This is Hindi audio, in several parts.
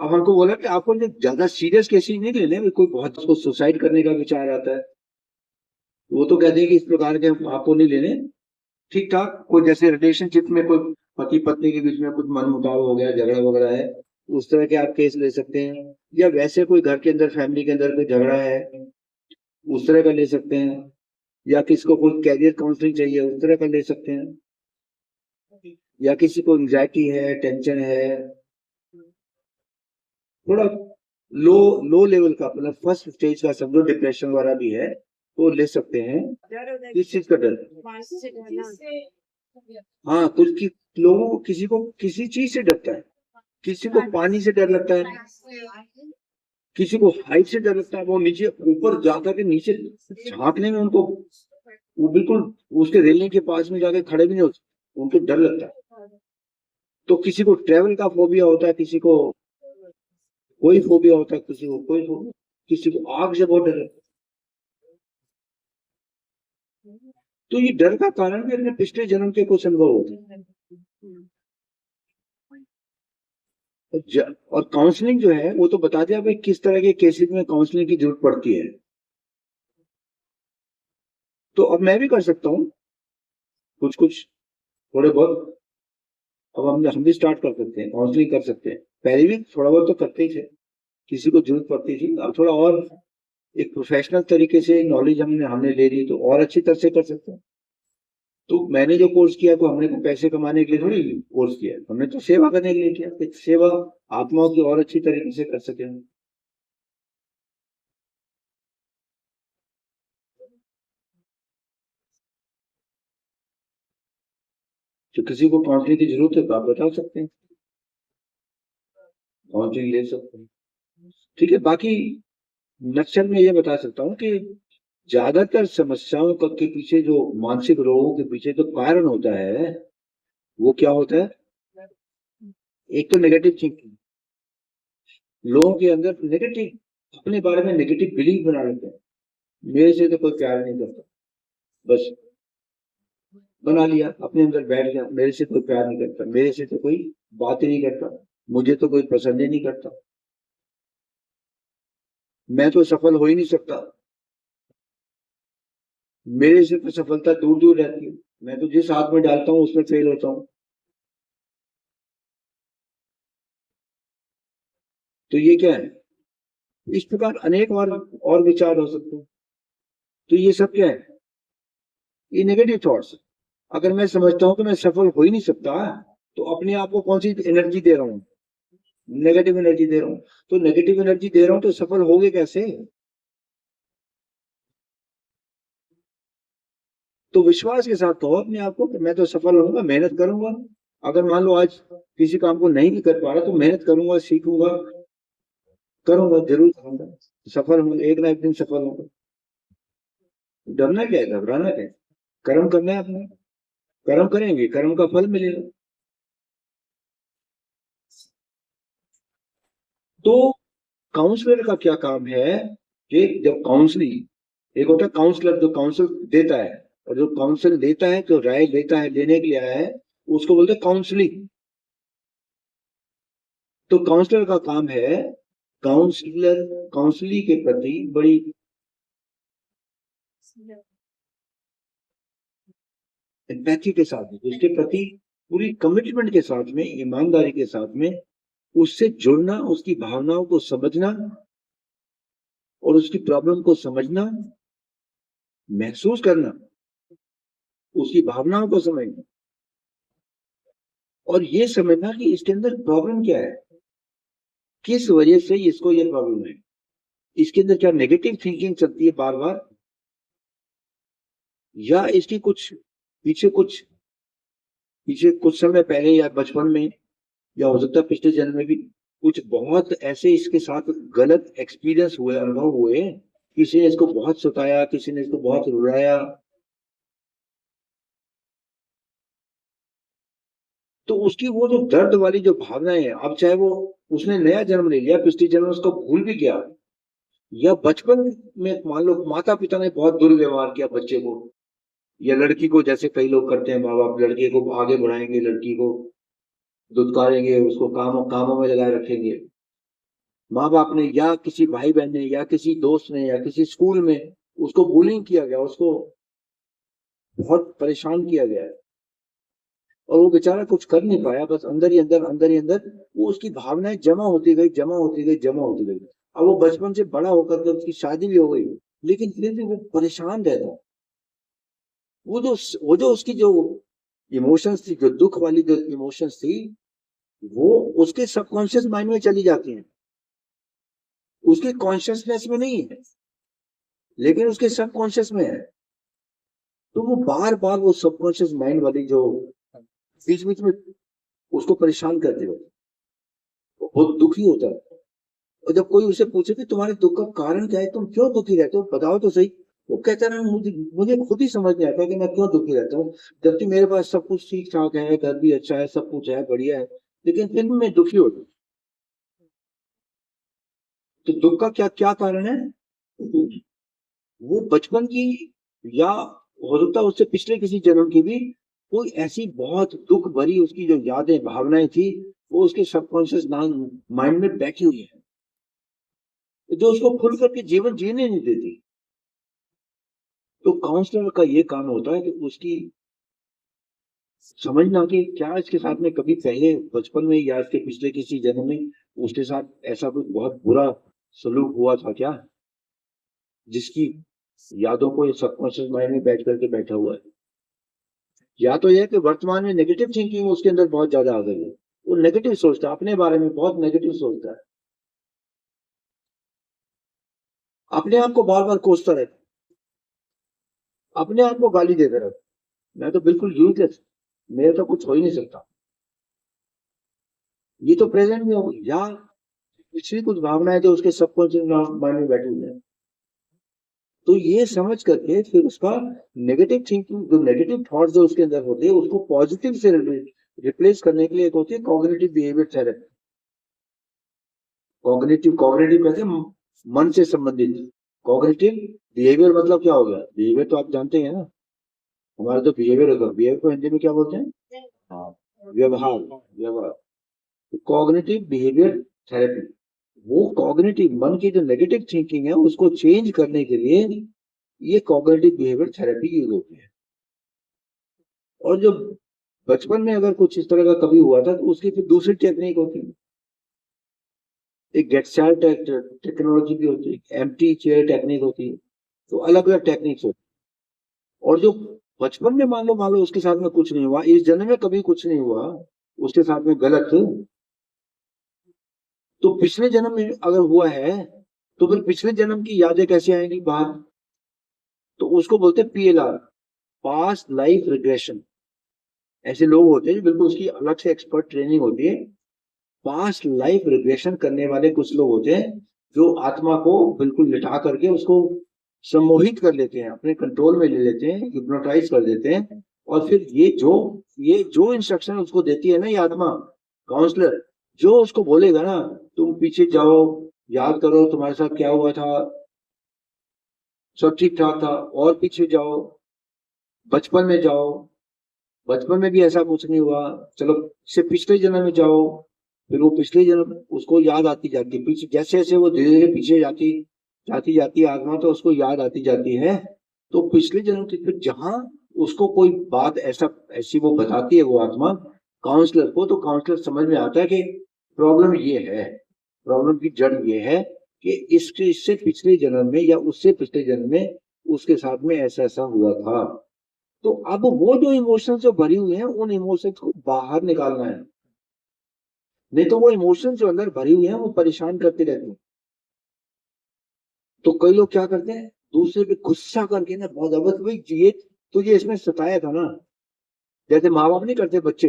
अब हमको बोला कि आपको जो ज्यादा सीरियस केसेस नहीं लेने, कोई बहुत उसको सुसाइड करने का विचार आता है, वो तो कहते हैं कि इस प्रकार के आपको नहीं लेने। ठीक ठाक कोई जैसे रिलेशनशिप में कोई पति पत्नी के बीच में कुछ मनमुटाव हो गया, झगड़ा वगैरह है, उस तरह के आप केस ले सकते हैं। या वैसे कोई घर के अंदर फैमिली के अंदर कोई झगड़ा है, उस तरह का ले सकते हैं। या किसी को कोई कैरियर काउंसलिंग चाहिए, उस तरह का ले सकते हैं। या किसी को एंग्जाइटी है, टेंशन है, थोड़ा लो लो लेवल का, मतलब फर्स्ट स्टेज का समझो, डिप्रेशन वाला भी है तो ले सकते हैं। किस चीज का डर? हाँ, कुछ की लोगों को, किसी को किसी चीज से डरता है। किसी को पानी से डर लगता है, किसी को हाइट से डर लगता है, वो नीचे ऊपर जाकर के नीचे झांकने में उनको, वो बिल्कुल उसके रेलिंग के पास में जाके खड़े भी नहीं होते, उनको डर लगता है। तो किसी को ट्रेवल का फोबिया होता है, किसी को कोई फोबिया होता है, किसी को कोई फोबिया, किसी को आग से बहुत डर लगता है। तो ये डर का कारण भी अपने पिछले जन्म के कुछ अनुभव होते हैं। और काउंसलिंग जो है वो तो बता दिया भाई किस तरह के केसेस में काउंसलिंग की जरूरत पड़ती है। तो अब मैं भी कर सकता हूँ कुछ कुछ, थोड़े बहुत। अब हम भी स्टार्ट कर सकते हैं, काउंसलिंग कर सकते हैं। पहले भी थोड़ा बहुत तो करते ही थे, किसी को जरूरत पड़ती थी। अब थोड़ा और एक प्रोफेशनल तरीके से नॉलेज हमने हमने ले ली तो और अच्छी तरह से कर सकते हैं। तो मैंने जो कोर्स किया तो हमने को पैसे कमाने के लिए थोड़ी कोर्स किया, हमने तो सेवा करने के लिए किया, कि सेवा आत्माओं की और अच्छी तरीके से कर सके। तो किसी को काउंसलिंग की जरूरत है तो आप बता सकते हैं, काउंसलिंग ले सकते हैं। ठीक है। बाकी नक्सल में ये बता सकता हूँ कि ज्यादातर समस्याओं के पीछे, जो मानसिक रोगों के पीछे जो कारण होता है, वो क्या होता है? एक तो नेगेटिव थिंकिंग। लोगों के अंदर नेगेटिव, अपने बारे में नेगेटिव बिलीफ बना लेते हैं। मेरे से तो कोई प्यार नहीं करता, बस बना लिया, अपने अंदर बैठ गया, मेरे से कोई प्यार नहीं करता, मेरे से तो कोई बात ही नहीं करता, मुझे तो कोई पसंद ही नहीं करता, मैं तो सफल हो ही नहीं सकता, मेरे से तो सफलता दूर दूर रहती है, मैं तो जिस हाथ में डालता हूँ उसमें फेल होता हूँ। तो ये क्या है? इस प्रकार अनेक और विचार हो सकते हैं। तो ये सब क्या है? ये नेगेटिव थॉट्स। अगर मैं समझता हूं कि मैं सफल हो ही नहीं सकता, तो अपने आप को कौन सी एनर्जी दे रहा हूँ? नेगेटिव एनर्जी दे रहा हूँ। तो नेगेटिव एनर्जी दे रहा हूँ तो सफल होगे कैसे? तो विश्वास के साथ कहो अपने आप को कि मैं तो सफल होऊंगा, मेहनत करूंगा। अगर मान लो आज किसी काम को नहीं भी कर पा रहा तो मेहनत करूंगा, सीखूंगा, करूंगा, जरूर करूंगा, सफल हूँ, एक ना एक दिन सफल होगा। डरना क्या है, घबराना क्या है? कर्म करना है अपने, कर्म करेंगे, कर्म का फल मिलेगा। तो काउंसलर का क्या काम है कि जब काउंसलिंग, एक होता है काउंसलर जो काउंसिल देता है, और जो काउंसिल देता है, जो राय लेता है, लेने के लिए आया है, उसको बोलते हैं काउंसलिंग। तो काउंसलर का काम है, काउंसलर काउंसलिंग के प्रति बड़ी एम्पैथी के साथ में, उसके प्रति पूरी कमिटमेंट के साथ में, ईमानदारी के साथ में उससे जुड़ना, उसकी भावनाओं को समझना, और उसकी प्रॉब्लम को समझना, महसूस करना, उसकी भावनाओं को समझना, और ये समझना कि इसके अंदर प्रॉब्लम क्या है, किस वजह से इसको ये प्रॉब्लम है, इसके अंदर क्या नेगेटिव थिंकिंग चलती है बार बार, या इसकी पीछे कुछ पीछे कुछ समय पहले या बचपन में, या हो सकता है पिछले जन्म में भी कुछ बहुत ऐसे इसके साथ गलत एक्सपीरियंस हुए, अनुभव हुए, किसी ने इसको बहुत सताया, किसी ने इसको बहुत रुलाया। तो उसकी वो जो दर्द वाली जो भावनाएं हैं, अब चाहे वो उसने नया जन्म ले लिया, पिछले जन्म उसको भूल भी गया, या बचपन में मान लो माता पिता ने बहुत दुर्व्यवहार किया बच्चे को, या लड़की को, जैसे कई लोग करते हैं, माँ बाप लड़के को आगे बढ़ाएंगे, लड़की को दुत्कारेंगे, उसको कामों कामों में लगाए रखेंगे, माँ बाप ने या किसी भाई बहन ने या किसी दोस्त ने या किसी स्कूल में उसको बुलिंग किया गया, उसको बहुत परेशान किया गया है, और वो बेचारा कुछ कर नहीं पाया, बस अंदर ही अंदर वो उसकी भावनाएं जमा होती गई, जमा होती गई, जमा होती गई। अब वो बचपन से बड़ा होकर के उसकी शादी भी हो गई, लेकिन फिर भी वो परेशान रहता। वो जो उसकी जो इमोशंस थी, जो दुख वाली जो इमोशंस थी, वो उसके सबकॉन्शियस माइंड में चली जाती हैं, उसके कॉन्शियसनेस में नहीं है, लेकिन उसके सबकॉन्शियस में है। तो वो बार बार वो सबकॉन्शियस माइंड वाली जो बीच बीच में उसको परेशान करते हो, वो बहुत दुखी होता है। और जब कोई उसे पूछे कि तुम्हारे दुख का कारण क्या है, तुम क्यों दुखी रहते हो, बताओ तो सही, वो कहता है मुझे मुझे खुद ही समझ नहीं आता कि मैं क्यों दुखी रहता हूँ, जबकि मेरे पास सब कुछ ठीक ठाक है, घर भी अच्छा है, सब कुछ है, बढ़िया है, लेकिन फिर भी मैं दुखी होता हूँ। तो दुख का क्या क्या कारण है? वो बचपन की, या हो सकता है उससे पिछले किसी जन्म की भी कोई ऐसी बहुत दुख भरी उसकी जो यादें भावनाएं थी, वो उसके सबकॉन्शियस माइंड में बैठी हुई है, जो उसको खुल करके जीवन जीने नहीं देती। तो काउंसलर का ये काम होता है कि उसकी समझना कि क्या इसके साथ में कभी पहले बचपन में या इसके पिछले किसी जन्म में उसके साथ ऐसा कुछ बहुत बुरा सलूक हुआ था क्या, जिसकी यादों को ये सबकॉन्शियस माइंड में बैठ करके बैठा हुआ है। या तो यह कि वर्तमान में नेगेटिव थिंकिंग उसके अंदर बहुत ज्यादा आ गई है, वो नेगेटिव सोचता है, अपने बारे में बहुत नेगेटिव सोचता है, अपने आप को बार बार कोसता रहता है, अपने आप को गाली देता रहता है, मैं तो बिल्कुल यूजलेस, मेरे तो कुछ हो ही नहीं सकता। ये तो प्रेजेंट में हो, या पिछली कुछ भावनाएं जो उसके सबकॉन्शियस माइंड में बैठी हुई है। तो ये समझ करके फिर उसका नेगेटिव थिंकिंग, जो नेगेटिव थॉट्स जो उसके अंदर होते हैं, उसको पॉजिटिव से रिप्लेस करने के लिए एक होती है cognitive behaviour therapy. Cognitive cognitive कहते हैं मन से संबंधित। कॉग्निटिव बिहेवियर मतलब क्या हो गया, बिहेवियर तो आप जानते हैं ना, हमारा तो बिहेवियर होगा, बिहेवियर को हिंदी में क्या बोलते हैं? हाँ, व्यवहार, व्यवहार। कॉग्निटिव बिहेवियर थेरेपी, वो कॉग्निटिव मन की जो नेगेटिव थिंकिंग है उसको चेंज करने के लिए ये कॉग्निटिव बिहेवियर थेरेपी यूज होती है। और जो बचपन में अगर कुछ इस तरह का कभी हुआ था, तो उसकी फिर दूसरी टेक्निक होती है, एक गेस्टाल्ट टेक्नोलॉजी भी होती है, एम्प्टी चेयर टेक्निक होती है। तो अलग अलग टेक्निक्स होती है। और जो बचपन में मान लो उसके साथ में कुछ नहीं हुआ, इस जन्म में कभी कुछ नहीं हुआ उसके साथ में गलत, तो पिछले जन्म में अगर हुआ है, तो फिर पिछले जन्म की यादें कैसे आएंगी बाहर? तो उसको बोलते हैं पीएलआर, पास्ट लाइफ रिग्रेशन। ऐसे लोग होते हैं बिल्कुल, उसकी अलग से एक्सपर्ट ट्रेनिंग होती है। पास्ट लाइफ रिग्रेशन करने वाले कुछ लोग होते हैं, जो आत्मा को बिल्कुल लिटा करके उसको सम्मोहित कर लेते हैं, अपने कंट्रोल में ले लेते हैं, हिप्नोटाइज कर देते हैं। और फिर ये जो इंस्ट्रक्शन उसको देती है ना ये आत्मा, काउंसलर, जो उसको बोलेगा ना, तुम पीछे जाओ, याद करो तुम्हारे साथ क्या हुआ था, सब ठीक ठाक था, और पीछे जाओ, बचपन में जाओ, बचपन में भी ऐसा कुछ नहीं हुआ, चलो से पिछले जन्म में जाओ। फिर वो पिछले जन्म उसको याद आती जाती है, पीछे जैसे जैसे वो धीरे धीरे पीछे जाती जाती जाती है आत्मा, तो उसको याद आती जाती है। तो पिछले जन्म की फिर जहां उसको कोई बात ऐसी वो बताती है वो आत्मा काउंसलर को, तो काउंसलर समझ में आता है कि प्रॉब्लम ये है, प्रॉब्लम की जड़ ये है कि इससे पिछले जन्म में या उससे पिछले जन्म में उसके साथ में ऐसा ऐसा हुआ था। तो अब वो जो इमोशंस जो भरी हुई हैं, उन इमोशंस को बाहर निकालना है, नहीं तो वो इमोशंस जो अंदर भरी हुई हैं वो परेशान करते रहते हैं। तो कई लोग क्या करते हैं, दूसरे पे गुस्सा करके ना बहुत जबरदस्त, भाई ये तुझे इसमें सताया था ना, जैसे माँ बाप नहीं करते बच्चे,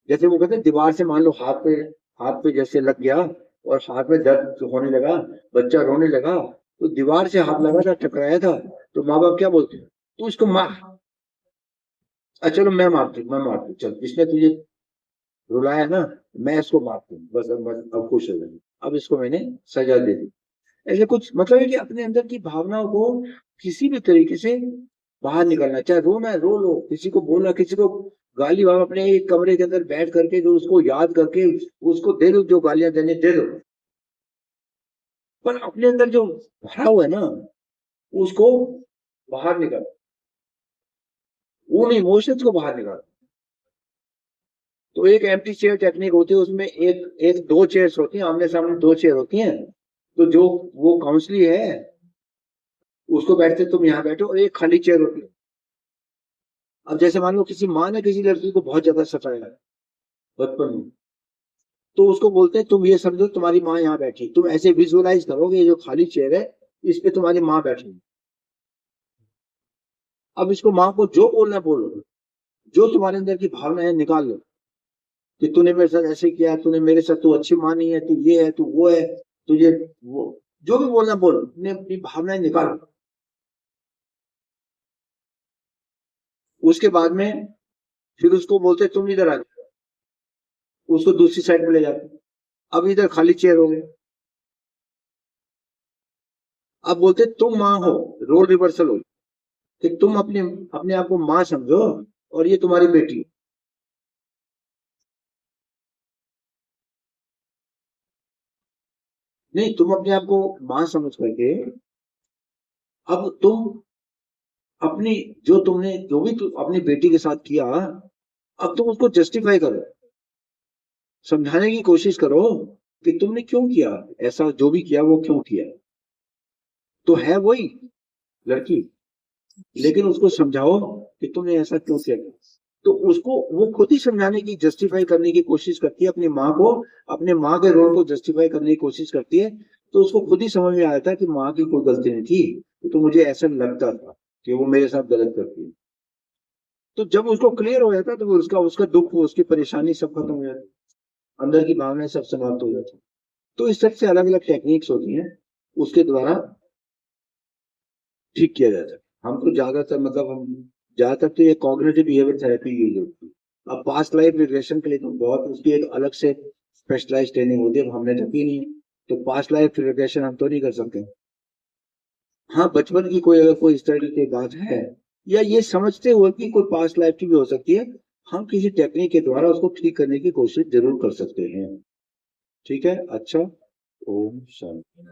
जैसे वो कहते हैं दीवार से मान लो हाथ पे जैसे लग गया और हाथ में दर्द होने लगा, बच्चा रोने लगा, तो दीवार से हाथ लगा था, टकराया था, तो माँ बाप क्या बोलते हैं, तू इसको मार। अच्छा चलो मैं मारती हूँ, चल इसने तुझे रुलाया ना, मैं इसको मारती हूँ, बस अब खुश हो जाए, अब इसको मैंने सजा दे दी। ऐसे कुछ मतलब है कि अपने अंदर की भावनाओं को किसी भी तरीके से बाहर निकलना, चाहे रोना है रो लो, किसी को बोलना, किसी को गाली, आप अपने एक कमरे के अंदर बैठ करके जो उसको याद करके उसको दे दो, जो गालियां देने दे दो, पर अपने अंदर जो भरा हुआ है ना, उसको बाहर निकाल, उन इमोशंस को बाहर निकाल। तो एक एम्प्टी चेयर टेक्निक होती है, उसमें एक एक दो चेयर्स होती हैं, आमने सामने दो चेयर होती हैं। तो जो वो काउंसली है, उसको बैठते तुम यहाँ बैठो, और एक खाली चेयर होती है। अब जैसे मान लो किसी माँ ने किसी लड़की को बहुत ज्यादा सताया है बचपन में, तो उसको बोलते हैं तुम ये समझो तुम्हारी माँ यहाँ बैठी, तुम ऐसे विजुअलाइज करोगे ये जो खाली चेयर है, इस पे तुम्हारी माँ बैठी। अब इसको माँ को जो बोलना है बोलो, जो तुम्हारे अंदर की भावना है निकाल लो, कि तूने मेरे साथ ऐसे किया, तूने मेरे साथ, तू अच्छी माँ नहीं है, तू ये है, तू वो है, तुझे वो, जो भी बोलना बोलो, अपनी अपनी भावनाएं निकालो। उसके बाद में फिर उसको बोलते तुम इधर आ जाओ, उसको दूसरी साइड में ले जाते। अब इधर खाली चेयर हो गए। अब बोलते तुम माँ हो, रोल रिवर्सल हो, कि तुम अपने अपने आप को माँ समझो, और ये तुम्हारी बेटी। नहीं, तुम अपने आप को माँ समझ करके, अब तुम अपनी, जो तुमने जो भी अपनी बेटी के साथ किया, अब तुम उसको जस्टिफाई करो, समझाने की कोशिश करो कि तुमने क्यों किया ऐसा, जो भी किया वो क्यों किया। तो है वही लड़की, लेकिन उसको समझाओ कि तुमने ऐसा क्यों किया। तो उसको वो खुद ही समझाने की, जस्टिफाई करने की कोशिश करती है अपनी माँ को, अपने माँ के रोल को जस्टिफाई करने की कोशिश करती है। तो उसको खुद ही समझ में आता है कि माँ की कोई गलती नहीं थी, तो मुझे ऐसा लगता था कि वो मेरे साथ गलत करती है। तो जब उसको क्लियर हो जाता है, तो उसका उसका दुख, उसकी परेशानी सब खत्म हो जाती है, अंदर की भावनाएं सब समाप्त हो जाती है। तो इस तरह से अलग अलग टेक्निक्स होती हैं, उसके द्वारा ठीक किया जाता है। हम तो ज्यादातर, मतलब हम ज्यादातर तो ये कॉग्निटिव बिहेवियर थेरेपी यूज होती है। अब पास्ट लाइफ रिग्रेशन के लिए तो बहुत उसकी एक अलग से स्पेशलाइज ट्रेनिंग होती है, अब हमने तो की नहीं है, तो पास्ट लाइफ रिग्रेशन हम तो नहीं कर सकते। हाँ, बचपन की कोई अगर कोई इस तरह की बात है, या ये समझते हुए कि कोई पास्ट लाइफ की भी हो सकती है, हम किसी टेक्निक के द्वारा उसको ठीक करने की कोशिश जरूर कर सकते हैं। ठीक है, अच्छा। ओम शांति।